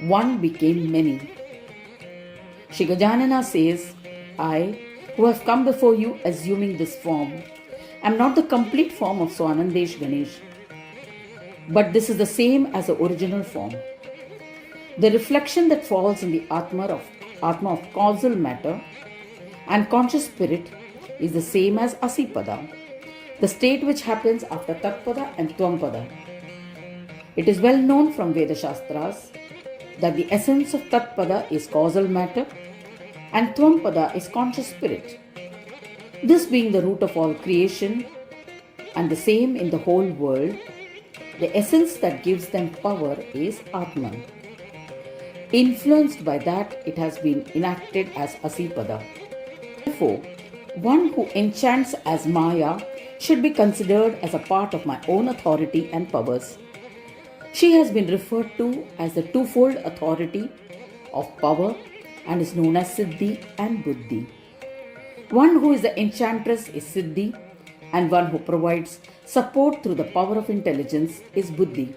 one became many. Shri Gajanana says, I, who have come before you assuming this form, am not the complete form of Swanandesh Ganesh, but this is the same as the original form. The reflection that falls in the Atma of causal matter and conscious spirit is the same as Asipada, the state which happens after Tatpada and Tvampada. It is well known from Veda Shastras that the essence of Tatpada is causal matter and Tvampada is conscious spirit. This being the root of all creation and the same in the whole world, the essence that gives them power is Atman. Influenced by that, it has been enacted as Asipada. Therefore, one who enchants as Maya should be considered as a part of my own authority and powers. She has been referred to as the twofold authority of power and is known as Siddhi and Buddhi. One who is the enchantress is Siddhi, and one who provides support through the power of intelligence is Buddhi.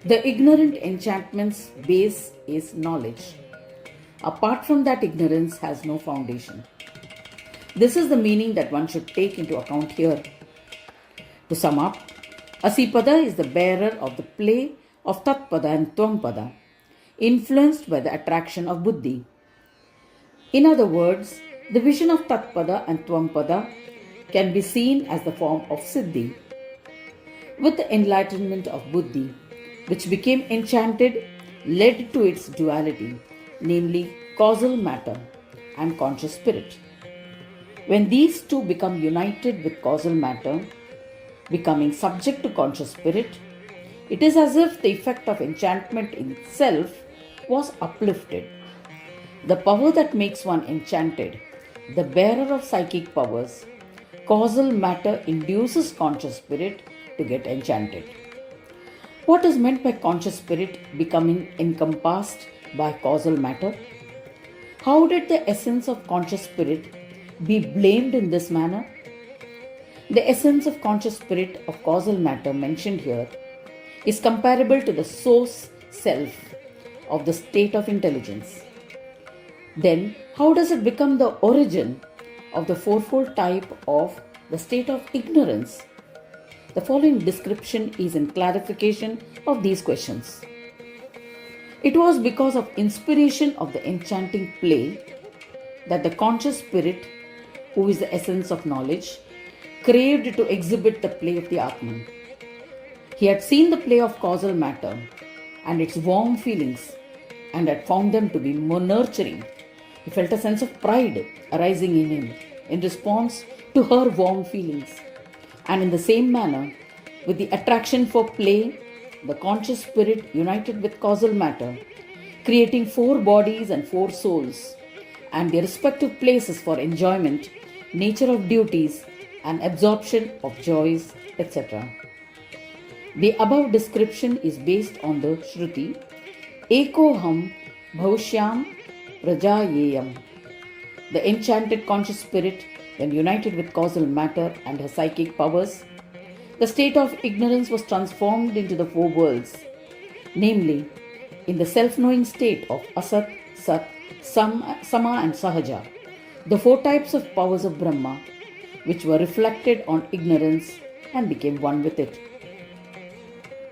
The ignorant enchantment's base is knowledge. Apart from that, ignorance has no foundation. This is the meaning that one should take into account here. To sum up, Asipada is the bearer of the play of Tatpada and Tvampada, influenced by the attraction of Buddhi. In other words, the vision of Tatpada and Tvampada can be seen as the form of Siddhi. With the enlightenment of Buddhi, which became enchanted, led to its duality, namely causal matter and conscious spirit. When these two become united with causal matter, becoming subject to conscious spirit, it is as if the effect of enchantment itself was uplifted. The power that makes one enchanted, the bearer of psychic powers, causal matter induces conscious spirit to get enchanted. What is meant by conscious spirit becoming encompassed by causal matter? How did the essence of conscious spirit be blamed in this manner? The essence of conscious spirit of causal matter mentioned here is comparable to the source self of the state of intelligence. Then, how does it become the origin of the fourfold type of the state of ignorance? The following description is in clarification of these questions. It was because of inspiration of the enchanting play that the conscious spirit, who is the essence of knowledge, craved to exhibit the play of the Atman. He had seen the play of causal matter and its warm feelings and had found them to be more nurturing. He felt a sense of pride arising in him in response to her warm feelings. And in the same manner, with the attraction for play, the conscious spirit united with causal matter, creating 4 bodies and 4 souls, and their respective places for enjoyment, nature of duties, and absorption of joys, etc. The above description is based on the Shruti, Ekoham Bhaushyam Prajayeyam. The enchanted conscious spirit, when united with causal matter and her psychic powers, the state of ignorance was transformed into the 4 worlds, namely, in the self-knowing state of Asat, Sat, Sama and Sahaja, the 4 types of powers of Brahma, which were reflected on ignorance and became one with it.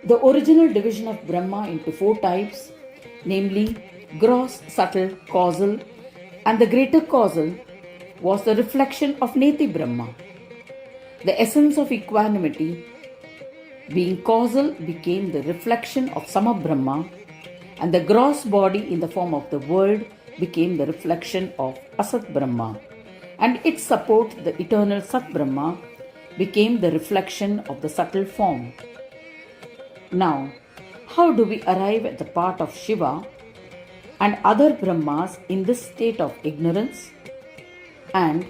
The original division of Brahma into 4 types, namely gross, subtle, causal, and the greater causal, was the reflection of Neti Brahma. The essence of equanimity, being causal, became the reflection of Sama Brahma, and the gross body in the form of the world became the reflection of Asat Brahma, and its support, the eternal Sat Brahma, became the reflection of the subtle form. Now, how do we arrive at the part of Shiva and other Brahmas in this state of ignorance? And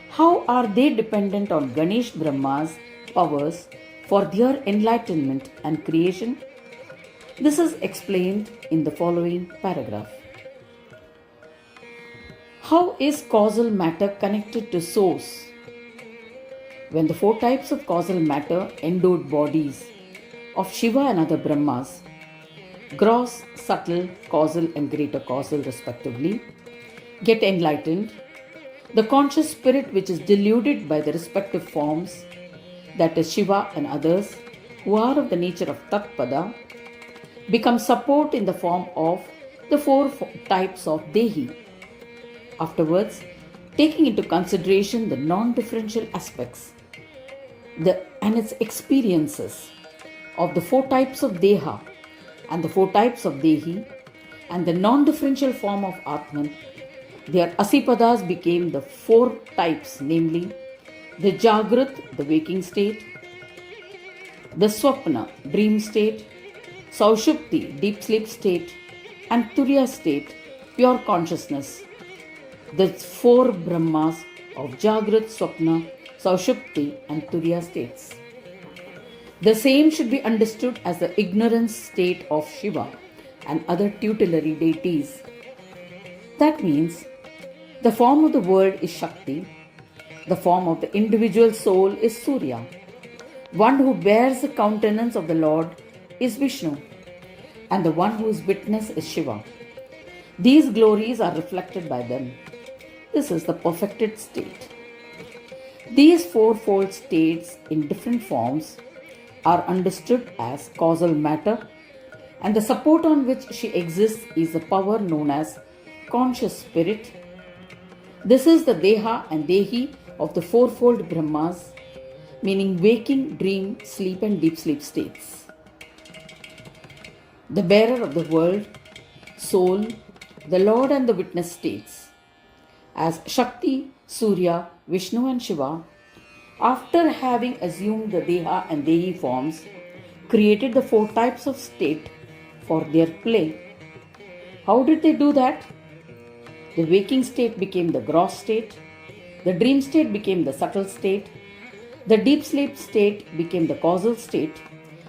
how are they dependent on Ganesh Brahma's powers for their enlightenment and creation? This is explained in the following paragraph. How is causal matter connected to source? When the 4 types of causal matter endowed bodies of Shiva and other Brahmas, gross, subtle, causal and greater causal respectively, get enlightened, the conscious spirit which is deluded by the respective forms, that is Shiva and others, who are of the nature of Tatpada, become support in the form of the four types of Dehi. Afterwards, taking into consideration the non-differential aspects and its experiences of the four types of Deha and the four types of Dehi and the non-differential form of Atman, their Asipadas became the four types, namely the Jagrat, the waking state, the Swapna, dream state, Saushupti, deep sleep state, and Turiya state, pure consciousness. The four Brahmas of Jagrat, Swapna, Saushupti, and Turiya states. The same should be understood as the ignorance state of Shiva and other tutelary deities. That means the form of the world is Shakti, the form of the individual soul is Surya. One who bears the countenance of the Lord is Vishnu, and the one who is witness is Shiva. These glories are reflected by them. This is the perfected state. These fourfold states in different forms are understood as causal matter, and the support on which she exists is the power known as conscious spirit. This is the Deha and Dehi of the fourfold Brahmas, meaning waking, dream, sleep and deep sleep states. The bearer of the world, soul, the Lord and the witness states. As Shakti, Surya, Vishnu and Shiva, after having assumed the Deha and Dehi forms, created the four types of state for their play. How did they do that? The waking state became the gross state, the dream state became the subtle state, the deep sleep state became the causal state,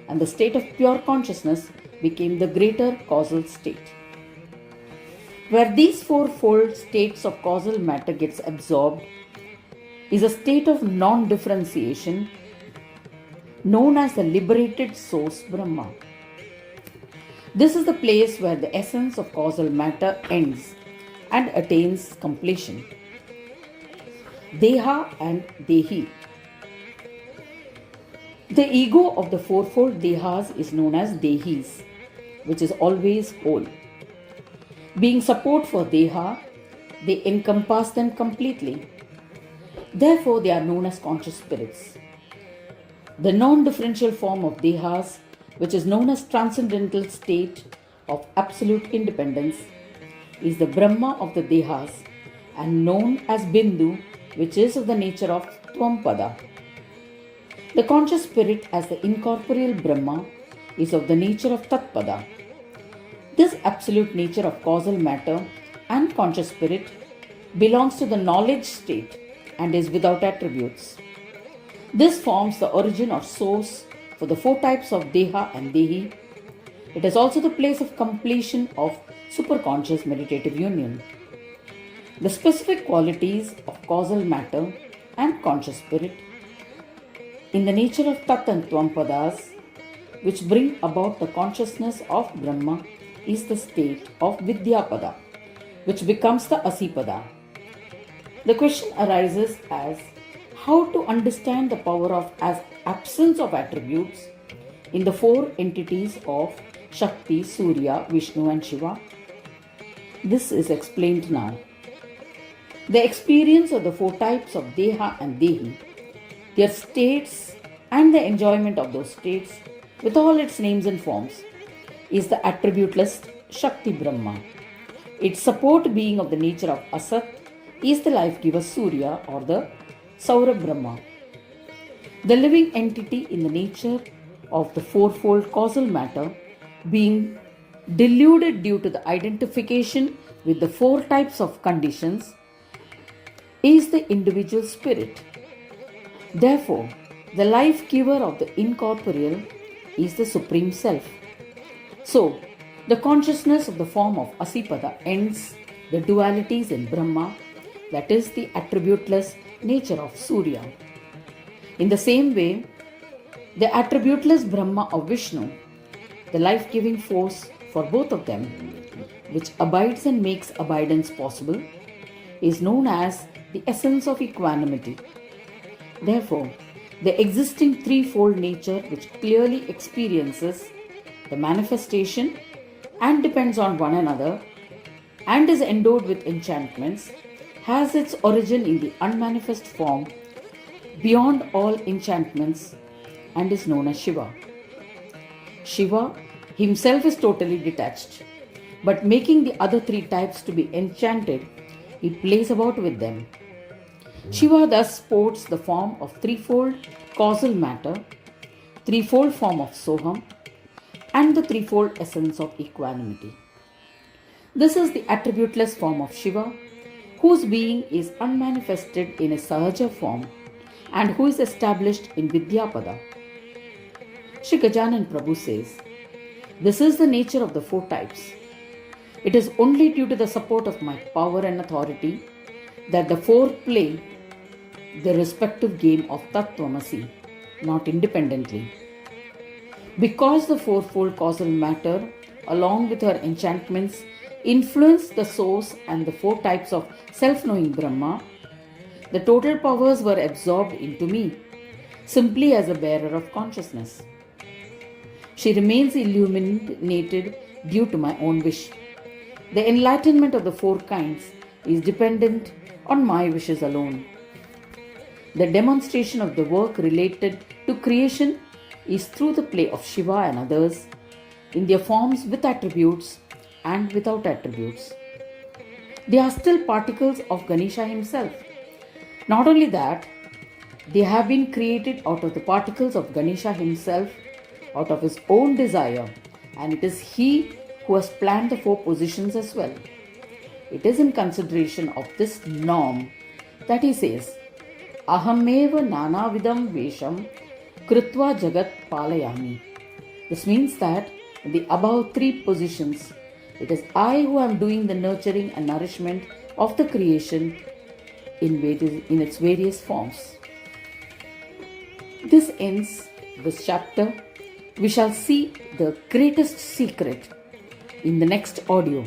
and the state of pure consciousness became the greater causal state. Where these fourfold states of causal matter gets absorbed is a state of non-differentiation known as the liberated source Brahma. This is the place where the essence of causal matter ends and attains completion. Deha and Dehi. The ego of the fourfold Dehas is known as Dehis, which is always whole. Being support for Deha, they encompass them completely. Therefore, they are known as conscious spirits. The non-differential form of Dehas, which is known as transcendental state of absolute independence, is the Brahma of the Dehas and known as Bindu, which is of the nature of Tvampada. The conscious spirit as the incorporeal Brahma is of the nature of Tatpada. This absolute nature of causal matter and conscious spirit belongs to the knowledge state and is without attributes. This forms the origin or source for the four types of Deha and Dehi. It is also the place of completion of superconscious meditative union. The specific qualities of causal matter and conscious spirit in the nature of Tat and Tvampadas, which bring about the consciousness of Brahma, is the state of Vidyapada, which becomes the Asipada. The question arises as how to understand the power of as absence of attributes in the four entities of Shakti, Surya, Vishnu and Shiva. This is explained now. The experience of the four types of Deha and Dehi, their states and the enjoyment of those states with all its names and forms is the attributeless Shakti Brahma. Its support being of the nature of Asat is the life-giver Surya or the Saura Brahma. The living entity in the nature of the fourfold causal matter being deluded due to the identification with the four types of conditions is the individual spirit. Therefore, the life-giver of the incorporeal is the Supreme Self. So, the consciousness of the form of Asipada ends the dualities in Brahma, that is the attributeless nature of Surya. In the same way, the attributeless Brahma of Vishnu, the life-giving force for both of them, which abides and makes abidance possible, is known as the essence of equanimity. Therefore, the existing threefold nature which clearly experiences the manifestation and depends on one another and is endowed with enchantments has its origin in the unmanifest form beyond all enchantments and is known as Shiva. Shiva himself is totally detached, but making the other three types to be enchanted, he plays about with them. Shiva thus sports the form of threefold causal matter, threefold form of Soham, and the threefold essence of equanimity. This is the attributeless form of Shiva, whose being is unmanifested in a Sahaja form and who is established in Vidyapada. Sri Gajanan Prabhu says, "This is the nature of the four types. It is only due to the support of my power and authority that the four play the respective game of Tattvamasi, not independently. Because the fourfold causal matter, along with her enchantments, influence the source and the four types of self-knowing Brahma, the total powers were absorbed into me, simply as a bearer of consciousness. She remains illuminated due to my own wish. The enlightenment of the four kinds is dependent on my wishes alone. The demonstration of the work related to creation is through the play of Shiva and others in their forms with attributes and without attributes. They are still particles of Ganesha himself. Not only that, they have been created out of the particles of Ganesha himself, out of his own desire, and it is he who has planned the four positions as well. It is in consideration of this norm that he says, Ahameva nanavidam vesham krutva jagat palayami. This means that in the above three positions, it is I who am doing the nurturing and nourishment of the creation in its various forms. This ends this chapter. We shall see the greatest secret in the next audio.